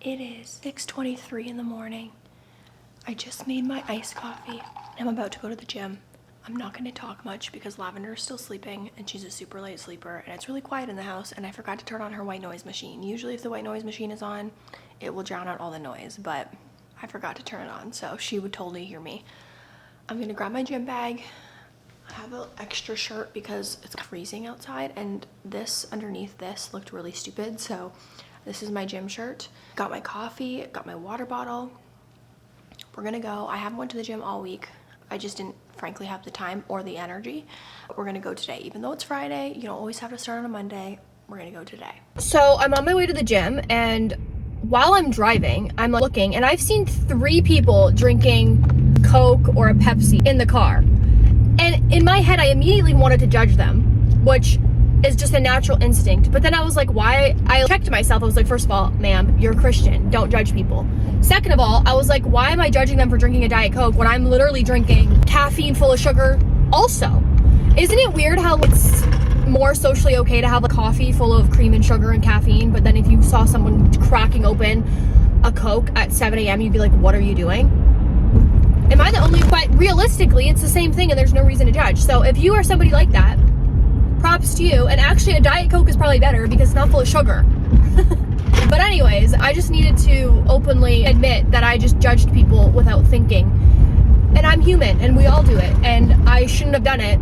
It is 6:23 in the morning. I just made my iced coffee. I'm about to go to the gym. I'm not going to talk much because Lavender is still sleeping and she's a super late sleeper and it's really quiet in the house, and I forgot to turn on her white noise machine. Usually if the white noise machine is on, it will drown out all the noise, but I forgot to turn it on, so she would totally hear me. I'm going to grab my gym bag. I have an extra shirt because it's freezing outside, and this underneath this looked really stupid, so this is my gym shirt. Got my coffee, got my water bottle. We're gonna go. I haven't went to the gym all week. I just didn't frankly have the time or the energy. But we're gonna go today. Even though it's Friday, you don't always have to start on a Monday. We're gonna go today. So I'm on my way to the gym, and while I'm driving, I'm looking, and I've seen 3 people drinking Coke or a Pepsi in the car. And in my head, I immediately wanted to judge them, which is just a natural instinct. But then I was like, why? I checked myself. I was like, first of all, ma'am, you're a Christian. Don't judge people. Second of all, I was like, why am I judging them for drinking a Diet Coke when I'm literally drinking caffeine full of sugar also? Isn't it weird how it's more socially okay to have a coffee full of cream and sugar and caffeine, but then if you saw someone cracking open a Coke at 7 a.m., you'd be like, what are you doing? Am I the only? But realistically, it's the same thing and there's no reason to judge. So if you are somebody like that, props to you. And actually a Diet Coke is probably better because it's not full of sugar. But anyways, I just needed to openly admit that I just judged people without thinking. And I'm human and we all do it. And I shouldn't have done it.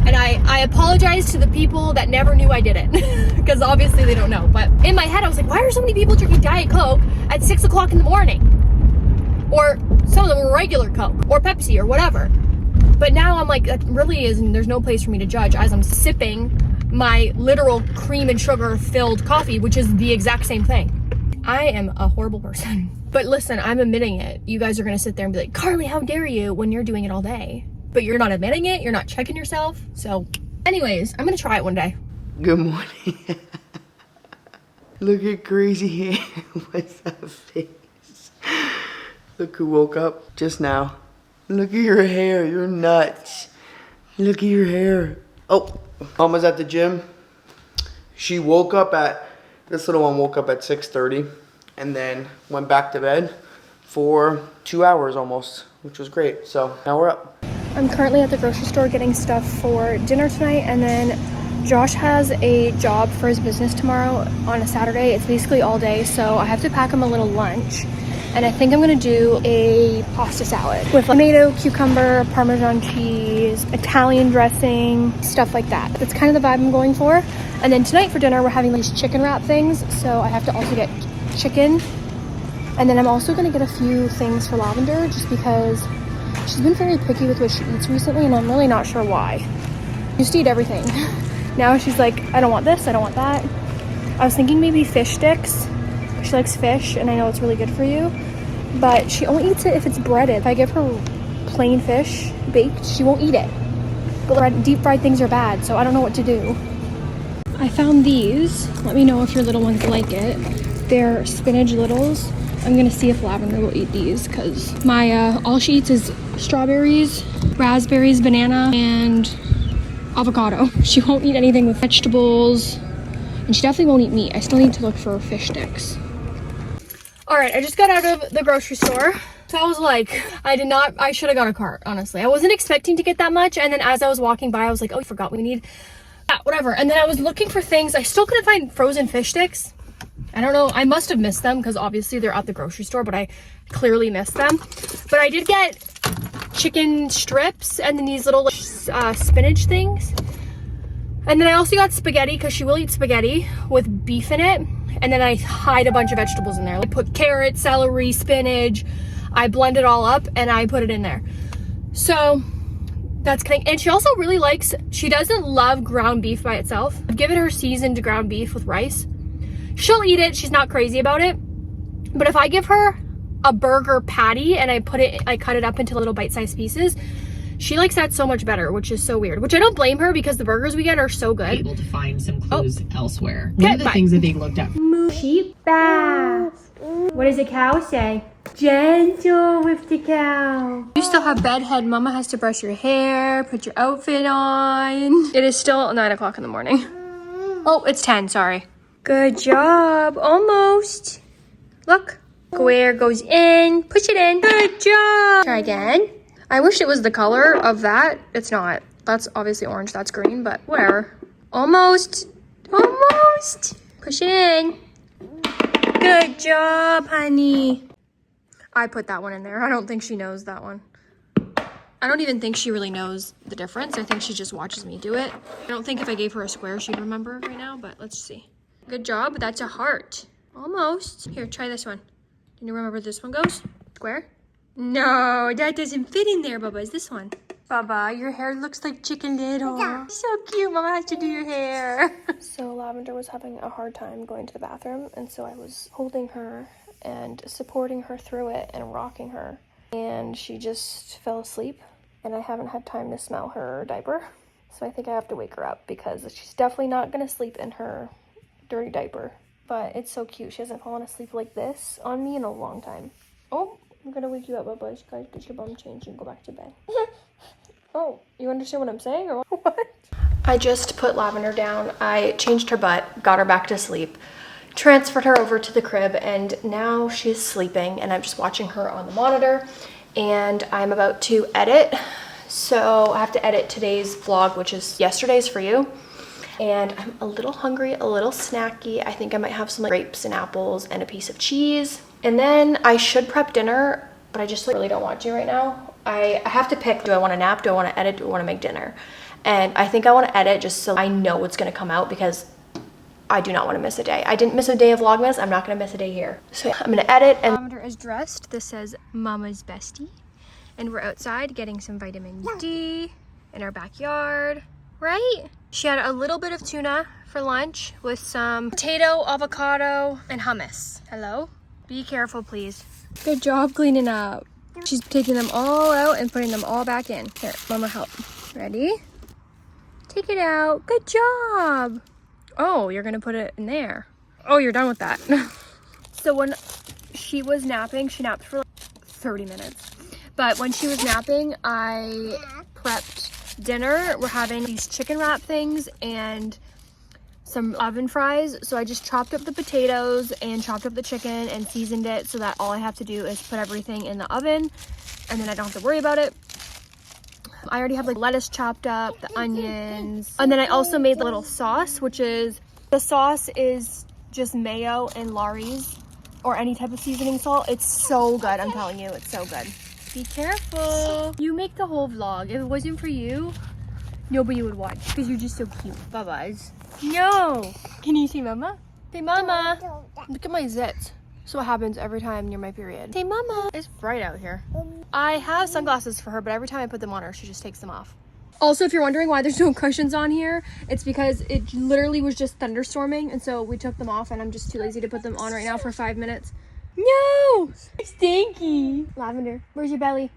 And I apologize to the people that never knew I did it. Because obviously they don't know. But in my head I was like, why are so many people drinking Diet Coke at 6 o'clock in the morning? Or some of them were regular Coke or Pepsi or whatever. But now I'm like, that really isn't, there's no place for me to judge as I'm sipping my literal cream and sugar filled coffee, which is the exact same thing. I am a horrible person. But listen, I'm admitting it. You guys are gonna sit there and be like, Karlee, how dare you, when you're doing it all day. But you're not admitting it, you're not checking yourself. So anyways, I'm gonna try it one day. Good morning. Look at crazy hair. What's that face? Look who woke up just now. Look at your hair, you're nuts. Look at your hair. Oh, Mama's at the gym. She woke up at, this little one woke up at 6:30 and then went back to bed for 2 hours almost, which was great. So now we're up. I'm currently at the grocery store getting stuff for dinner tonight, and then Josh has a job for his business tomorrow on a Saturday. It's basically all day, so I have to pack him a little lunch. And I think I'm gonna do a pasta salad with tomato, cucumber, Parmesan cheese, Italian dressing, stuff like that. That's kind of the vibe I'm going for. And then tonight for dinner, we're having these chicken wrap things. So I have to also get chicken. And then I'm also gonna get a few things for Lavender just because she's been very picky with what she eats recently, and I'm really not sure why. She used to eat everything. Now she's like, I don't want this, I don't want that. I was thinking maybe fish sticks. She likes fish, and I know it's really good for you, but she only eats it if it's breaded. If I give her plain fish baked, she won't eat it. But deep fried things are bad, so I don't know what to do. I found these. Let me know if your little ones like it. They're spinach littles. I'm gonna see if Lavender will eat these because my all she eats is strawberries, raspberries, banana, and avocado. She won't eat anything with vegetables, and she definitely won't eat meat. I still need to look for fish sticks. All right, I just got out of the grocery store. So I was like, I should have got a cart, honestly. I wasn't expecting to get that much. And then as I was walking by, I was like, oh, I forgot we need that, whatever. And then I was looking for things. I still couldn't find frozen fish sticks. I don't know. I must have missed them because obviously they're at the grocery store, but I clearly missed them. But I did get chicken strips and then these little spinach things. And then I also got spaghetti because she will eat spaghetti with beef in it. And then I hide a bunch of vegetables in there. I put carrots, celery, spinach. I blend it all up and I put it in there. So that's kind of, and she also really likes, she doesn't love ground beef by itself. I've given her seasoned ground beef with rice. She'll eat it. She's not crazy about it. But if I give her a burger patty and I cut it up into little bite-sized pieces, she likes that so much better, which is so weird. Which I don't blame her because the burgers we get are so good. Able to find some clues elsewhere. One of the things that they looked at. Sheep bath. What does a cow say? Gentle with the cow. You still have bedhead. Mama has to brush your hair, put your outfit on. It is still 9 o'clock in the morning. Oh, it's 10, sorry. Good job, almost. Look, Square goes in. Push it in. Good job. Try again. I wish it was the color of that. It's not. That's obviously orange. That's green, but whatever. Almost. Almost. Push it in. Good job, honey. I put that one in there. I don't think she knows that one. I don't even think she really knows the difference. I think she just watches me do it. I don't think if I gave her a square, she'd remember right now, but let's see. Good job. That's a heart. Almost. Here, try this one. Can you remember where this one goes? Square? No, that doesn't fit in there, Bubba. Is this one? Bubba, your hair looks like Chicken Little. So cute. Mama has to do your hair. So Lavender was having a hard time going to the bathroom, and so I was holding her and supporting her through it and rocking her. And she just fell asleep, and I haven't had time to smell her diaper. So I think I have to wake her up because she's definitely not going to sleep in her dirty diaper. But it's so cute. She hasn't fallen asleep like this on me in a long time. Oh, I'm going to wake you up, Bubba. You guys get your bum changed and go back to bed. Oh, you understand what I'm saying or what? I just put Lavender down. I changed her butt, got her back to sleep, transferred her over to the crib, and now she's sleeping, and I'm just watching her on the monitor, and I'm about to edit. So I have to edit today's vlog, which is yesterday's for you. And I'm a little hungry, a little snacky. I think I might have some like grapes and apples and a piece of cheese. And then I should prep dinner, but I just really don't want to right now. I have to pick, do I want to nap, do I want to edit, do I want to make dinner? And I think I want to edit just so I know what's going to come out because I do not want to miss a day. I didn't miss a day of Vlogmas. I'm not going to miss a day here. So I'm going to edit. And Lavender is dressed. This says Mama's Bestie. And we're outside getting some vitamin D in our backyard, right? She had a little bit of tuna for lunch with some potato, avocado, and hummus. Hello? Be careful, please. Good job cleaning up. She's taking them all out and putting them all back in. Here, Mama, help. Ready? Take it out. Good job. Oh, you're gonna put it in there. Oh, you're done with that. So when she was napping, she napped for like 30 minutes. But when she was napping, I prepped dinner. We're having these chicken wrap things and some oven fries. So I just chopped up the potatoes and chopped up the chicken and seasoned it so that all I have to do is put everything in the oven and then I don't have to worry about it. I already have like lettuce chopped up, the onions, and then I also made a little sauce, which is, the sauce is just mayo and Laurie's or any type of seasoning salt. It's so good, I'm telling you, it's so good. Be careful. You make the whole vlog. If it wasn't for you, nobody would watch because you're just so cute. Bye-byes. No. Can you see Mama? Say Mama. Look at my zits. So what happens every time near my period. Say Mama. It's bright out here. I have sunglasses for her, but every time I put them on her, she just takes them off. Also, if you're wondering why there's no cushions on here, it's because it literally was just thunderstorming, and so we took them off, and I'm just too lazy to put them on right now for 5 minutes. No! Stinky! Lavender, where's your belly?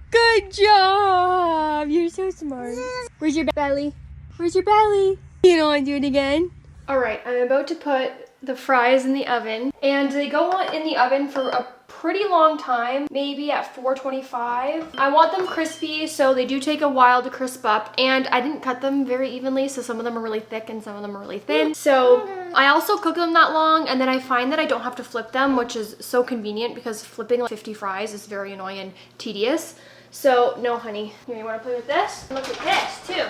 Good job! You're so smart. Where's your belly? Where's your belly? You don't want to do it again? Alright, I'm about to put the fries in the oven, and they go on in the oven for a pretty long time, maybe at 425. I want them crispy, so they do take a while to crisp up, and I didn't cut them very evenly, so some of them are really thick and some of them are really thin. So I also cook them that long, and then I find that I don't have to flip them, which is so convenient because flipping like 50 fries is very annoying and tedious. So no, honey. Here, you want to play with this? Look at this too.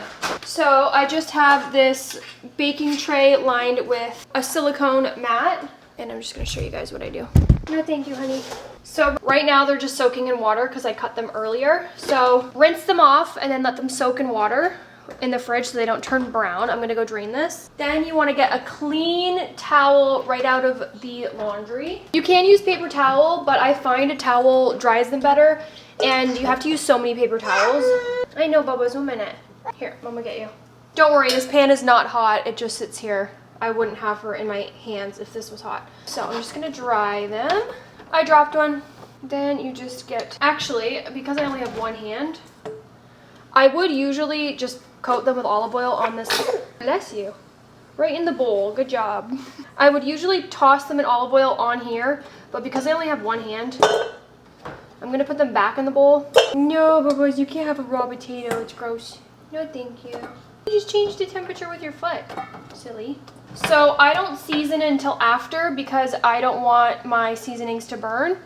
So I just have this baking tray lined with a silicone mat, and I'm just going to show you guys what I do. No, thank you, honey. So right now they're just soaking in water because I cut them earlier. So rinse them off and then let them soak in water in the fridge so they don't turn brown. I'm gonna go drain this. Then you want to get a clean towel right out of the laundry. You can use paper towel, but I find a towel dries them better, and you have to use so many paper towels. I know, Bubba's 1 minute. Here, Mama, get you. Don't worry, this pan is not hot. It just sits here. I wouldn't have her in my hands if this was hot. So I'm just gonna dry them. I dropped one. Then you just get, actually, because I only have one hand, I would usually just coat them with olive oil on this, bless you, right in the bowl, good job. I would usually toss them in olive oil on here, but because I only have one hand, I'm gonna put them back in the bowl. No, Bubba's, you can't have a raw potato, it's gross. No, thank you. You just changed the temperature with your foot. Silly. So I don't season until after because I don't want my seasonings to burn.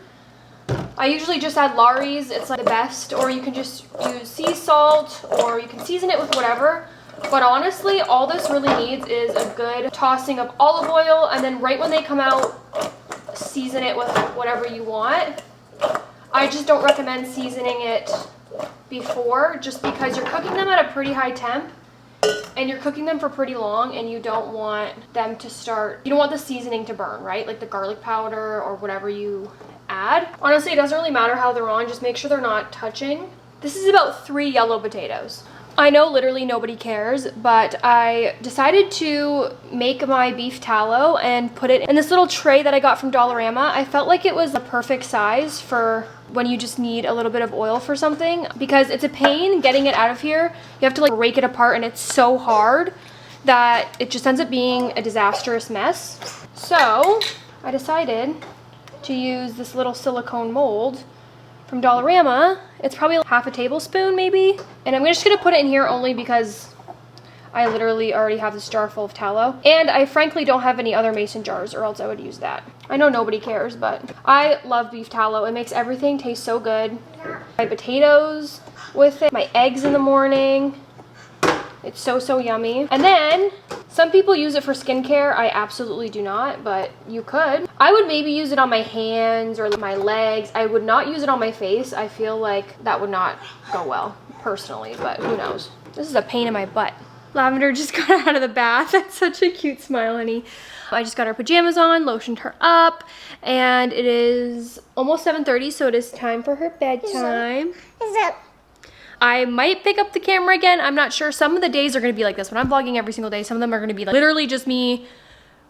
I usually just add Lawry's, it's like the best, or you can just use sea salt, or you can season it with whatever. But honestly, all this really needs is a good tossing of olive oil, and then right when they come out, season it with whatever you want. I just don't recommend seasoning it before, just because you're cooking them at a pretty high temp, and you're cooking them for pretty long, and you don't want them to start, you don't want the seasoning to burn, right? Like the garlic powder or whatever you add. Honestly, it doesn't really matter how they're on, just make sure they're not touching. This is about 3 yellow potatoes. I know literally nobody cares, but I decided to make my beef tallow and put it in this little tray that I got from Dollarama. I felt like it was the perfect size for when you just need a little bit of oil for something, because it's a pain getting it out of here. You have to like rake it apart, and it's so hard that it just ends up being a disastrous mess. So I decided to use this little silicone mold from Dollarama. It's probably like half a tablespoon maybe. And I'm just gonna put it in here only because I literally already have this jar full of tallow. And I frankly don't have any other mason jars, or else I would use that. I know nobody cares, but I love beef tallow. It makes everything taste so good. My potatoes with it, my eggs in the morning. It's so, so yummy. And then some people use it for skincare. I absolutely do not, but you could. I would maybe use it on my hands or my legs. I would not use it on my face. I feel like that would not go well personally, but who knows. This is a pain in my butt. Lavender just got out of the bath. That's such a cute smile, honey. I just got her pajamas on, lotioned her up, and it is almost 7:30, so it is time for her bedtime. I might pick up the camera again. I'm not sure. Some of the days are going to be like this. When I'm vlogging every single day, some of them are going to be like literally just me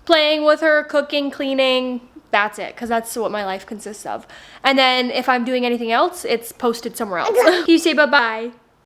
playing with her, cooking, cleaning. That's it, because that's what my life consists of. And then if I'm doing anything else, it's posted somewhere else. Can you say bye-bye?